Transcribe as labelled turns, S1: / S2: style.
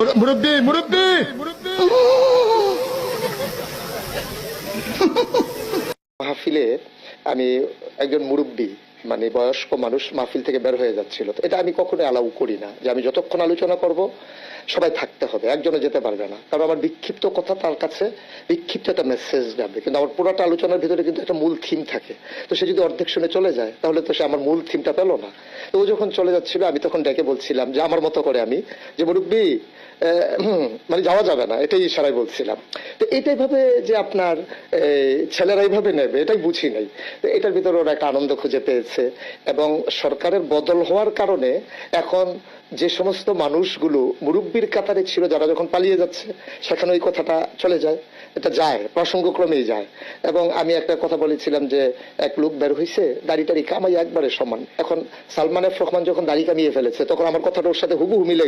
S1: মুরব্বী মুরব্বী মাহফিলে আমি একজন মুরব্বী মানে বয়স্ক মানুষ মাহফিল থেকে বের হয়ে যাচ্ছিল, তো এটা আমি কখনো অ্যালাউ করি না যে আমি যতক্ষণ আলোচনা করব সবাই থাকতে হবে, একজনে যেতে পারবে না, কারণ আমার বিক্ষিপ্ত কথা তার কাছে বিক্ষিপ্ত একটা মেসেজ যাবে, কিন্তু আমার পুরোটা আলোচনার ভিতরে কিন্তু একটা মূল থিম থাকে। তো সে যদি অর্ধেক শুনে চলে যায় তাহলে তো সে আমার মূল থিমটা পেল না। তো ও যখন চলে যাচ্ছিল আমি তখন ডেকে বলছিলাম যে আমার মতো করে আমি যে মুরব্বী মানে যাওয়া যাবে না, এটাই ইশারায় বলছিলাম। তো এটাই ভাবে যে আপনার ছেলেরা এইভাবে নেবে এটাই বুঝি নাই। তো এটার ভিতরে ওরা একটা আনন্দ খুঁজে পেয়েছে, এবং সরকারের বদল হওয়ার কারণে এখন যে সমস্ত মানুষগুলো মুরব্বীর কাতারে ছিল যারা যখন পালিয়ে যাচ্ছে সেখানে ওই কথাটা চলে যায়, এটা যায় প্রসঙ্গক্রমেই যায়। এবং আমি একটা কথা বলেছিলাম যে এক লোক বের হয়েছে দাড়ি টাড়ি কামাই একবারে সমান, এখন সালমান এফ রহমান যখন দাড়ি কামিয়ে ফেলেছে তখন আমার কথাটা ওর সাথে হুবহু মিলে